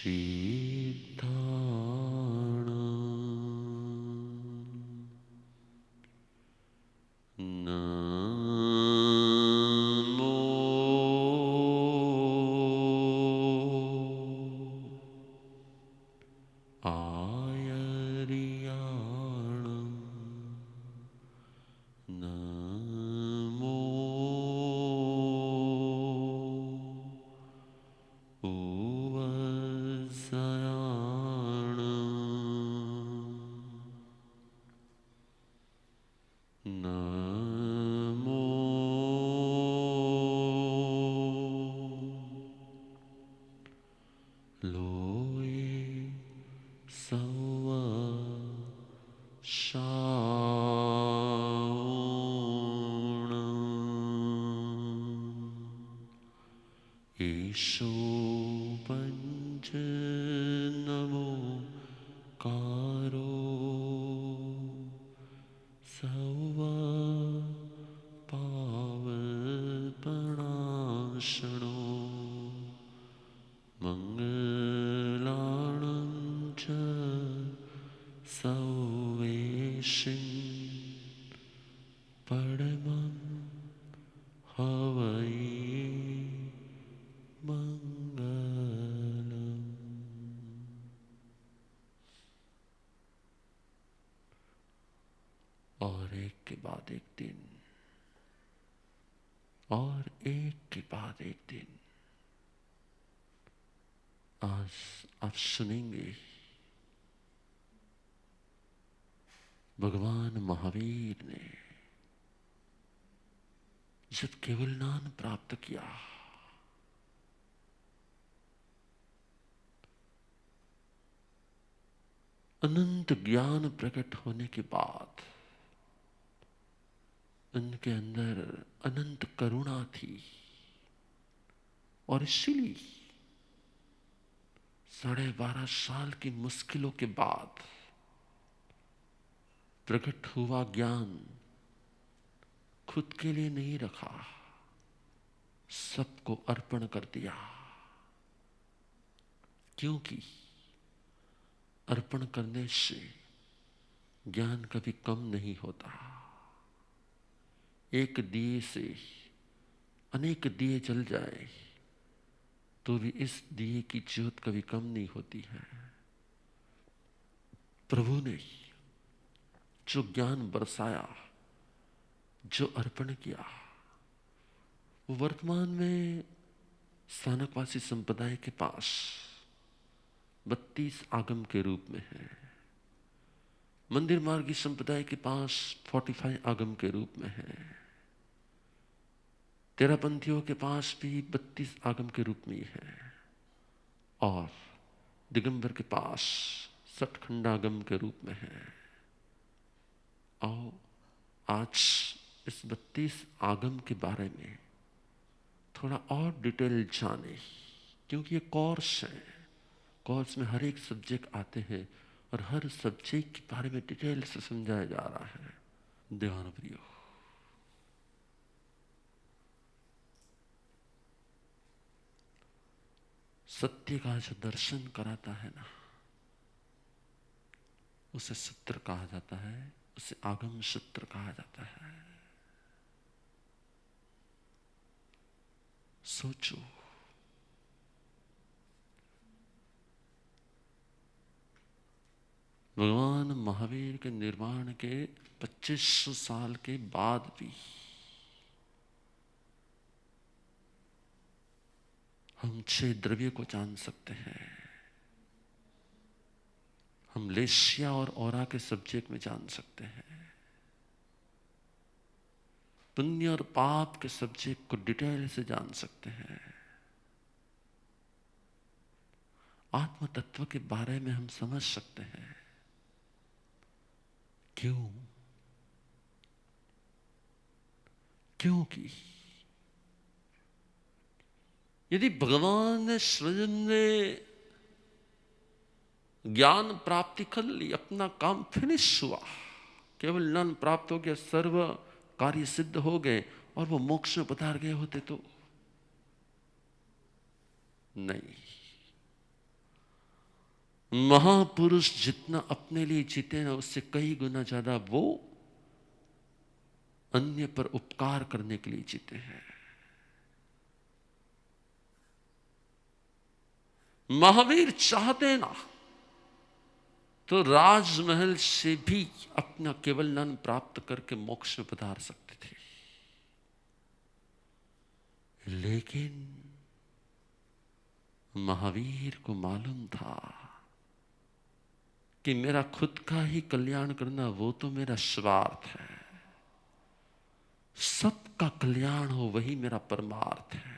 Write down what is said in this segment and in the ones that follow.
नमो आयर्याणं नमो उवस्याणं नमो लोये सव शाओणं ईशो पञ्च नमो कारो सव पावपणाशनो मङ्गलाणं च सौवेशिं परमं हवै मंगलम। और एक के बाद एक दिन, और एक के बाद एक दिन आज आप सुनेंगे भगवान महावीर ने जब केवल ज्ञान प्राप्त किया, अनंत ज्ञान प्रकट होने के बाद उनके अंदर अनंत करुणा थी, और इसीलिए 12.5 साल की मुश्किलों के बाद प्रकट हुआ ज्ञान खुद के लिए नहीं रखा, सबको अर्पण कर दिया। क्योंकि अर्पण करने से ज्ञान कभी कम नहीं होता। एक दिए से अनेक दिए जल जाए तो भी इस दिए की ज्योत कभी कम नहीं होती है। प्रभु ने जो ज्ञान बरसाया, जो अर्पण किया, वो वर्तमान में स्थानकवासी संप्रदाय के पास 32 आगम के रूप में है। मंदिर मार्गी संप्रदाय के पास 45 आगम के रूप में है। तेरापंथियों के पास भी 32 आगम के रूप में है, और दिगंबर के पास 60 खंडागम के रूप में है। आओ आज इस 32 आगम के बारे में थोड़ा और डिटेल जाने, क्योंकि ये कोर्स है। कोर्स में हर एक सब्जेक्ट आते हैं और हर सब्जेक्ट के बारे में डिटेल से समझाया जा रहा है। ध्यान प्रियो, सत्य का जो दर्शन कराता है ना, उसे सूत्र कहा जाता है, उसे आगम सूत्र कहा जाता है। सोचो, भगवान महावीर के निर्माण के 2500 साल के बाद भी हम 6 द्रव्य को जान सकते हैं। हम लेशिया और औरा के सब्जेक्ट में जान सकते हैं। पुण्य और पाप के सब्जेक्ट को डिटेल से जान सकते हैं। आत्म तत्व के बारे में हम समझ सकते हैं। क्यों? क्योंकि यदि भगवान ने स्वयं ने ज्ञान प्राप्ति कर ली, अपना काम फिनिश हुआ, केवल ज्ञान प्राप्त हो गया, सर्व कार्य सिद्ध हो गए, और वो मोक्ष में पधार गए होते तो नहीं। महापुरुष जितना अपने लिए जीते ना, उससे कई गुना ज्यादा वो अन्य पर उपकार करने के लिए जीते हैं। महावीर चाहते ना तो राजमहल से भी अपना केवल ज्ञान प्राप्त करके मोक्ष में पधार सकते थे, लेकिन महावीर को मालूम था कि मेरा खुद का ही कल्याण करना वो तो मेरा स्वार्थ है, सबका कल्याण हो वही मेरा परमार्थ है।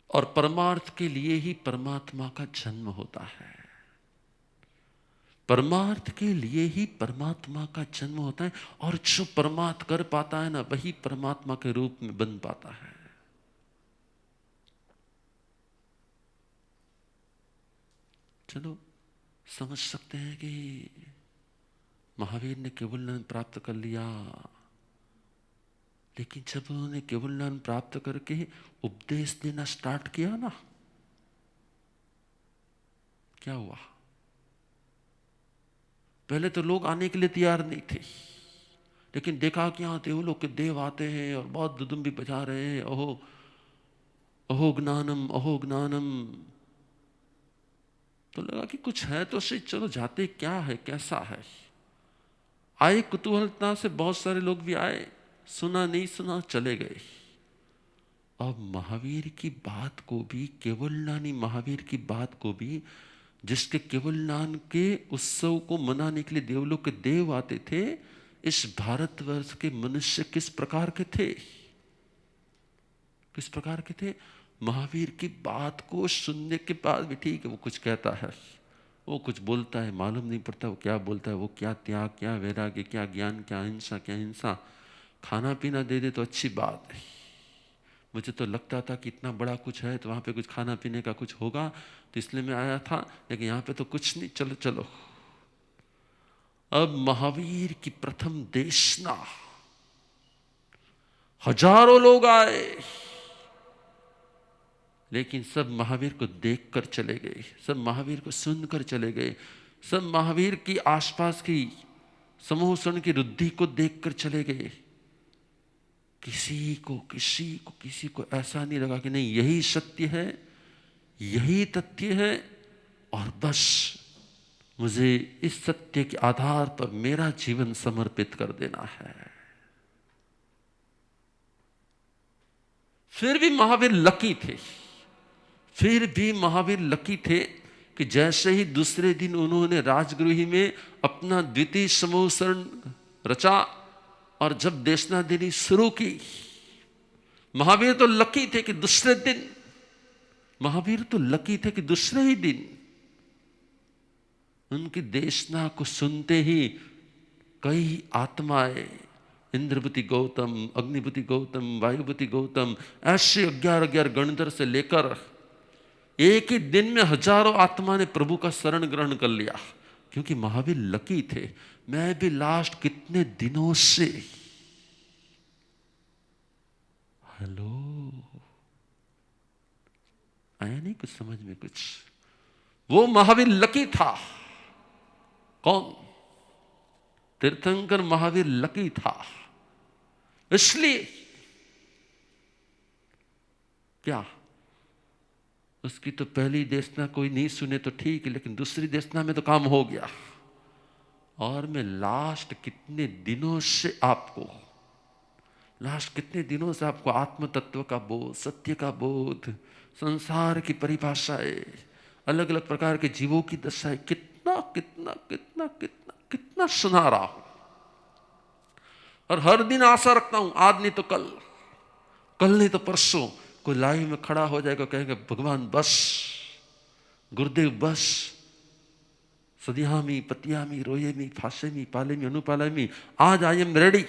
और परमार्थ के लिए ही परमात्मा का जन्म होता है, परमार्थ के लिए ही परमात्मा का जन्म होता है। और जो परमार्थ कर पाता है ना, वही परमात्मा के रूप में बन पाता है। चलो समझ सकते हैं कि महावीर ने केवल ज्ञान प्राप्त कर लिया, लेकिन जब उन्होंने केवल ज्ञान प्राप्त करके उपदेश देना स्टार्ट किया ना, क्या हुआ? पहले तो लोग आने के लिए तैयार नहीं थे, लेकिन देखा कि यहाँ देवलोक के देव आते हैं और बहुत दुदुम भी बजा रहे हैं, अहो अहो ज्ञानम अहो ज्ञानम। तो लगा कि कुछ है तो सही, चलो जाते, क्या है कैसा है। आए कुतूहलता से, बहुत सारे लोग भी आए, सुना नहीं सुना चले गए। अब महावीर की बात को भी, केवलज्ञानी महावीर की बात को भी, जिसके केवलज्ञान के उत्सव को मनाने के लिए देवलोक के देव आते थे, इस भारतवर्ष के मनुष्य किस प्रकार के थे, किस प्रकार के थे? महावीर की बात को सुनने के बाद भी ठीक है, वो कुछ कहता है, वो कुछ बोलता है, मालूम नहीं पड़ता वो क्या बोलता है, वो क्या त्याग, क्या वैराग्य, क्या ज्ञान, क्या अहिंसा, क्या हिंसा। खाना पीना दे दे तो अच्छी बात है। मुझे तो लगता था कि इतना बड़ा कुछ है तो वहाँ पे कुछ खाना पीने का कुछ होगा, तो इसलिए मैं आया था, लेकिन यहाँ पे तो कुछ नहीं। चलो चलो। अब महावीर की प्रथम देशना, हजारों लोग आए, लेकिन सब महावीर को देखकर चले गए, सब महावीर को सुनकर चले गए, सब महावीर की आसपास की समूह शरण की रुद्धि को देखकर चले गए। किसी को ऐसा नहीं लगा कि नहीं यही सत्य है, यही तथ्य है, और बस मुझे इस सत्य के आधार पर मेरा जीवन समर्पित कर देना है। फिर भी महावीर लकी थे, फिर भी महावीर लकी थे कि जैसे ही दूसरे दिन उन्होंने राजगृह में अपना द्वितीय समूह शरण रचा और जब देशना देनी शुरू की, महावीर तो लकी थे कि दूसरे दिन, महावीर तो लकी थे कि दूसरे ही दिन उनकी देशना को सुनते ही कई आत्माएं, इंद्रपति गौतम, अग्निपति गौतम, वायुपति गौतम, ऐसे 11 गणधर से लेकर एक ही दिन में हजारों आत्मा ने प्रभु का शरण ग्रहण कर लिया, क्योंकि महावीर लकी थे। मैं भी लास्ट कितने दिनों से, हेलो, आया नहीं कुछ समझ में कुछ? वो महावीर लकी था। कौन? तीर्थंकर महावीर लकी था। इसलिए क्या उसकी तो पहली देशना कोई नहीं सुने तो ठीक है, लेकिन दूसरी देशना में तो काम हो गया। और मैं लास्ट कितने दिनों से आपको आत्म तत्व का बोध, सत्य का बोध, संसार की परिभाषाएं, अलग अलग प्रकार के जीवों की दशाएं कितना कितना कितना कितना कितना सुना रहा हूं। और हर दिन आशा रखता हूं, आज नहीं तो कल, कल नहीं तो परसों कोई लाइव में खड़ा हो जाएगा, कहेगा भगवान बस, गुरुदेव बस, सदियामी पतियामी रोयेमी फाशेमी पालेमी अनुपालेमी, आज आई एम रेडी।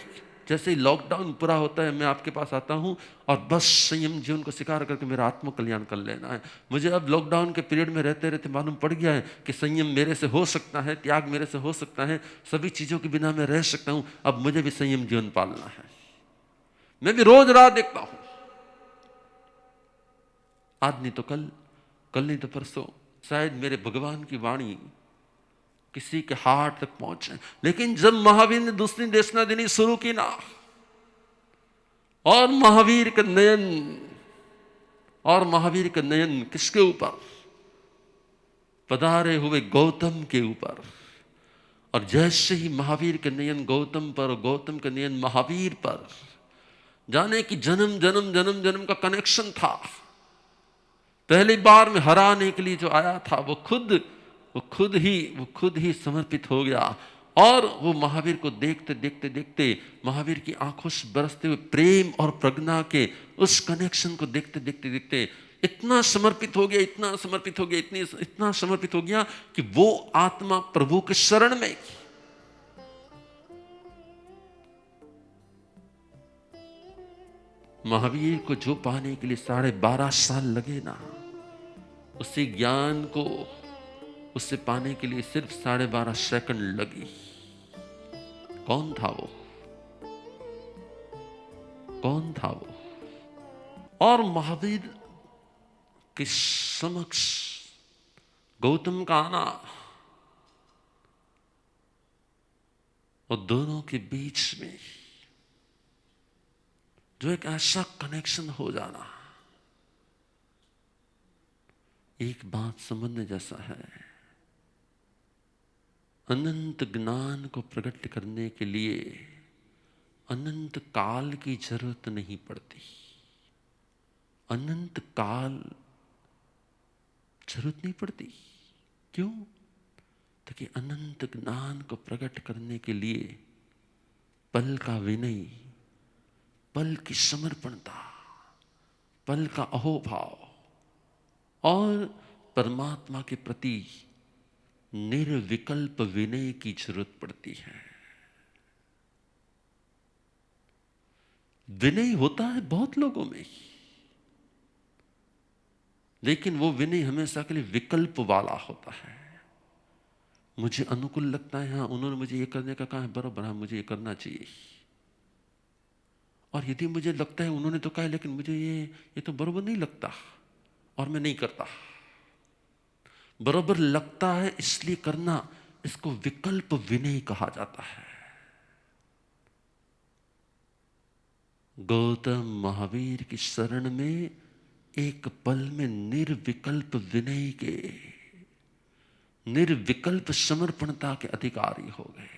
जैसे ही लॉकडाउन पूरा होता है मैं आपके पास आता हूं और बस संयम जीवन को स्वीकार करके मेरा आत्म कल्याण कर लेना है। मुझे अब लॉकडाउन के पीरियड में रहते रहते मालूम पड़ गया है कि संयम मेरे से हो सकता है, त्याग मेरे से हो सकता है, सभी चीजों के बिना मैं रह सकता हूं। अब मुझे भी संयम जीवन पालना है। मैं भी रोज रात देखता हूं, आज नहीं तो कल, कल नहीं तो परसों शायद मेरे भगवान की वाणी किसी के हार्ट तक पहुंचे। लेकिन जब महावीर ने दूसरी देशना देनी शुरू की ना, और महावीर का नयन किसके ऊपर? पधारे हुए गौतम के ऊपर। और जैसे ही महावीर का नयन गौतम पर, गौतम का नयन महावीर पर, जाने कि जन्म जन्म जन्म जन्म का कनेक्शन था। पहली बार में हराने के लिए जो आया था वो खुद ही समर्पित हो गया। और वो महावीर को देखते देखते देखते, महावीर की आंखों से बरसते हुए प्रेम और प्रज्ञा के उस कनेक्शन को देखते देखते देखते इतना समर्पित हो गया, इतना समर्पित हो गया कि वो आत्मा प्रभु के शरण में। महावीर को जो पाने के लिए 12.5 साल लगे ना, उसी ज्ञान को उससे पाने के लिए सिर्फ 12.5 सेकंड लगी। कौन था वो? और महावीर के समक्ष गौतम का आना और दोनों के बीच में जो एक ऐसा कनेक्शन हो जाना, एक बात समझने जैसा है। अनंत ज्ञान को प्रकट करने के लिए अनंत काल की जरूरत नहीं पड़ती। अनंत काल जरूरत नहीं पड़ती। क्यों? ताकि अनंत ज्ञान को प्रकट करने के लिए पल का विनय, पल की समर्पणता, पल का अहोभाव और परमात्मा के प्रति निर्विकल्प विनय की जरूरत पड़ती है। विनय होता है बहुत लोगों में, लेकिन वो विनय हमेशा के लिए विकल्प वाला होता है। मुझे अनुकूल लगता है, हाँ उन्होंने मुझे ये करने का कहा है, बराबर, हाँ मुझे ये करना चाहिए। और यदि मुझे लगता है उन्होंने तो कहा है लेकिन मुझे ये तो बराबर नहीं लगता और मैं नहीं करता। बराबर लगता है इसलिए करना, इसको विकल्प विनय कहा जाता है। गौतम महावीर की शरण में एक पल में निर्विकल्प विनय के, निर्विकल्प समर्पणता के अधिकारी हो गए।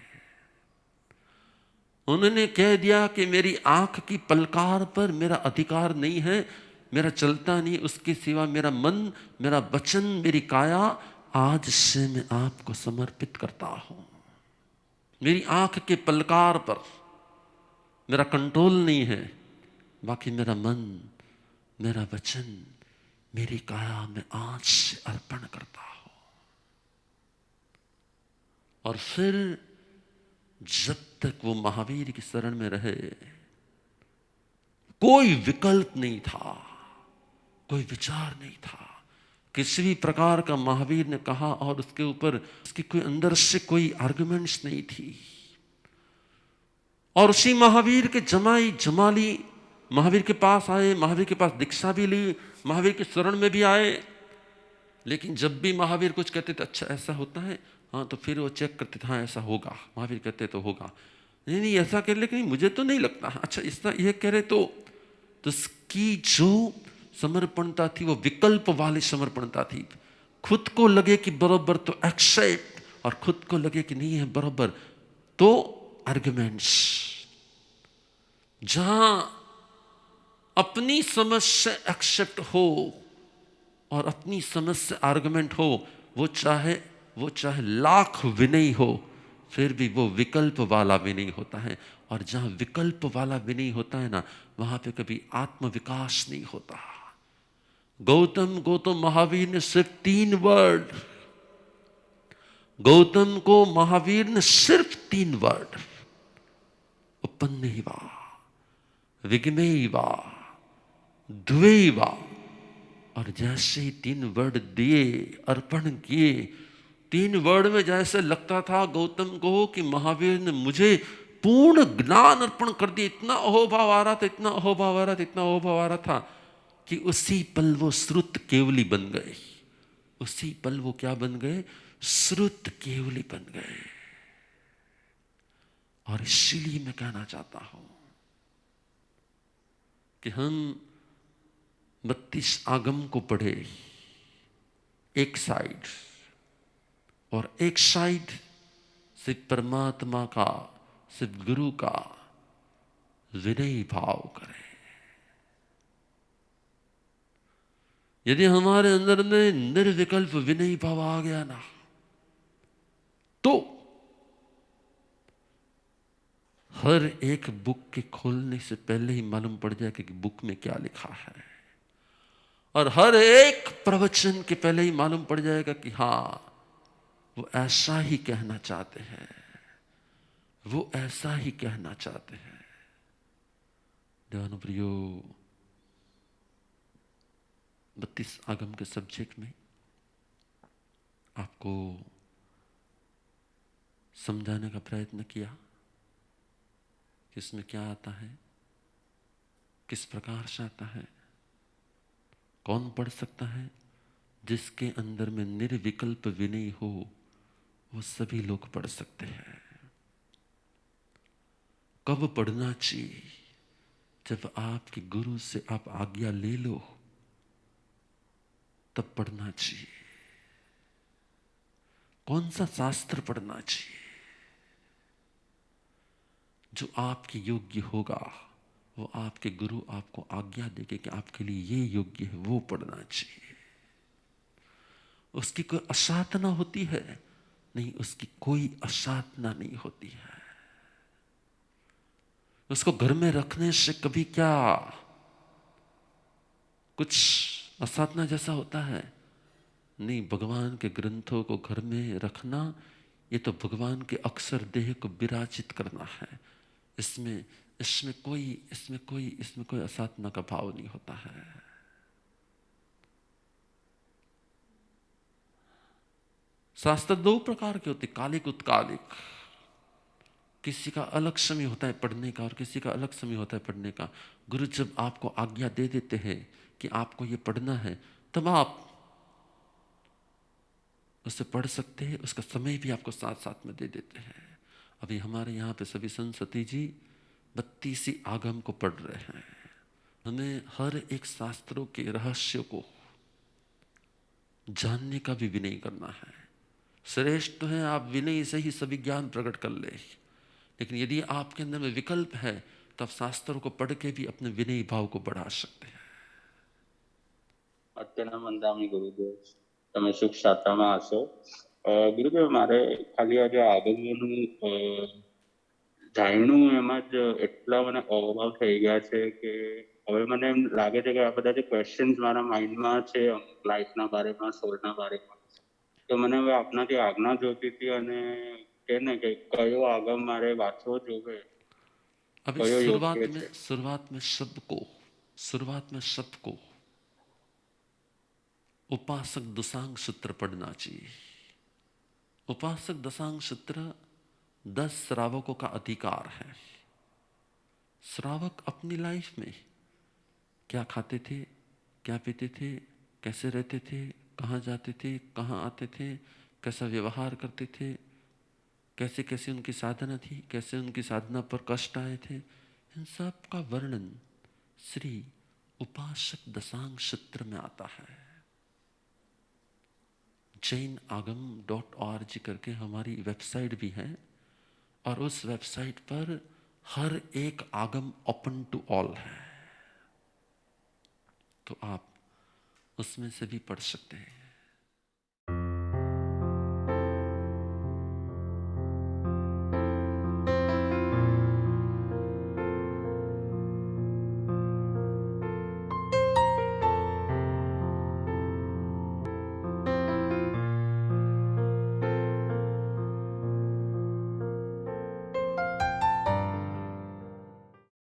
उन्होंने कह दिया कि मेरी आंख की पलकार पर मेरा अधिकार नहीं है, मेरा चलता नहीं, उसके सिवा मेरा मन, मेरा वचन, मेरी काया, आज से मैं आपको समर्पित करता हूं। मेरी आंख के पलकार पर मेरा कंट्रोल नहीं है, बाकी मेरा मन, मेरा वचन, मेरी काया मैं आज से अर्पण करता हूं। और फिर जब तक वो महावीर की शरण में रहे, कोई विकल्प नहीं था, कोई विचार नहीं था, किसी भी प्रकार का महावीर ने कहा और उसके ऊपर उसकी कोई अंदर से कोई आर्गुमेंट्स नहीं थी। और उसी महावीर के जमाली महावीर के पास आए, महावीर के पास दीक्षा भी ली, महावीर के शरण में भी आए। लेकिन जब भी महावीर कुछ कहते थे, अच्छा ऐसा होता है, हाँ, तो फिर वो चेक करते थे, हाँ ऐसा होगा, महावीर कहते तो होगा, नहीं ऐसा कह, लेकिन मुझे तो नहीं लगता, अच्छा इसका ये कह रहे तो उसकी जो समर्पणता थी वो विकल्प वाली समर्पणता थी। खुद को लगे कि बराबर तो एक्सेप्ट, और खुद को लगे कि नहीं है बराबर तो आर्गुमेंट्स। जहां अपनी समझ से एक्सेप्ट हो और अपनी समझ से आर्गुमेंट हो, वो चाहे लाख विनय हो, फिर भी वो विकल्प वाला विनय होता है। और जहां विकल्प वाला विनय होता है ना, वहां पे कभी आत्म विकास नहीं होता। गौतम महावीर ने सिर्फ 3 वर्ड, गौतम को महावीर ने सिर्फ 3 वर्ड, उपन्नैवा, विगमैवा, द्वैवा, और जैसे ही 3 वर्ड दिए, अर्पण किए, 3 वर्ड में जैसे लगता था गौतम को कि महावीर ने मुझे पूर्ण ज्ञान अर्पण कर दिया। इतना अहोभाव आ रहा था, इतना अहोभाव आ रहा था कि उसी पल वो श्रुत केवली बन गए। उसी पल वो क्या बन गए? श्रुत केवली बन गए। और इसीलिए मैं कहना चाहता हूं कि हम 32 आगम को पढ़े एक साइड, और एक साइड सिर्फ परमात्मा का, सिर्फ गुरु का विनयी भाव करें। यदि हमारे अंदर में निर्विकल्प विनयी भाव आ गया ना, तो हर एक बुक के खोलने से पहले ही मालूम पड़ जाएगा कि बुक में क्या लिखा है, और हर एक प्रवचन के पहले ही मालूम पड़ जाएगा कि हाँ, वो ऐसा ही कहना चाहते हैं, वो ऐसा ही कहना चाहते हैं। देवानुप्रियो, 32 आगम के सब्जेक्ट में आपको समझाने का प्रयत्न किया कि इसमें क्या आता है, किस प्रकार से आता है, कौन पढ़ सकता है। जिसके अंदर में निर्विकल्प विनय हो वो सभी लोग पढ़ सकते हैं। कब पढ़ना चाहिए? जब आपके गुरु से आप आज्ञा ले लो तब पढ़ना चाहिए। कौन सा शास्त्र पढ़ना चाहिए? जो आपके योग्य होगा, वो आपके गुरु आपको आज्ञा देंगे कि आपके लिए ये योग्य है, वो पढ़ना चाहिए। उसकी कोई असाधना होती है? नहीं, उसकी कोई असाधना नहीं होती है। उसको घर में रखने से कभी क्या कुछ असाधना जैसा होता है? नहीं, भगवान के ग्रंथों को घर में रखना, ये तो भगवान के अक्षर देह को विराजित करना है। इसमें इसमें कोई असाधना का भाव नहीं होता है। शास्त्र दो प्रकार के होते, कालिक उत्कालिक। किसी का अलग समय होता है पढ़ने का और किसी का अलग समय होता है पढ़ने का। गुरु जब आपको आज्ञा दे देते हैं कि आपको ये पढ़ना है, तब आप उसे पढ़ सकते हैं। उसका समय भी आपको साथ साथ में दे देते हैं। अभी हमारे यहाँ पे सभी संसती जी 32 आगम को पढ़ रहे हैं। हमें हर एक शास्त्रों के रहस्य को जानने का भी विनय करना है। श्रेष्ठ तो है आप विनय से ही सभी ज्ञान प्रकट कर ले, लेकिन यदि आपके अंदर में विकल्प है तब शास्त्रों को पढ़ के भी अपने विनयी भाव को बढ़ा सकते हैं। અત્યારના મંદામી ગુરુદેવ તમે સુખ શાતામાં હશો. ગુરુદેવ મારે ખાલી આજે આગમનું જાણ્યું એમાં જ એટલા મને અભાવ થઈ ગયા છે કે હવે મને એમ લાગે છે કે આ બધા જે ક્વેશ્ચન્સ મારા માઇન્ડમાં છે લાઈફના બારેમાં, સોલના બારેમાં, તો મને હવે આપનાથી આજ્ઞા જોતી હતી અને કે ને કે કયો આગમ મારે વાંચવો જોઈએ, अभी કયો યોગ્ય છે. शुरुआत में सबको उपासक दशांग सूत्र पढ़ना चाहिए। उपासक दशांग सूत्र 10 श्रावकों का अधिकार है। श्रावक अपनी लाइफ में क्या खाते थे, क्या पीते थे, कैसे रहते थे, कहाँ जाते थे, कहाँ आते थे, कैसा व्यवहार करते थे, कैसे कैसे उनकी साधना थी, कैसे उनकी साधना पर कष्ट आए थे, इन सब का वर्णन श्री उपासक दशांग सूत्र में आता है। jainagam.org करके हमारी वेबसाइट भी है, और उस वेबसाइट पर हर एक आगम ओपन टू ऑल है, तो आप उसमें से भी पढ़ सकते हैं।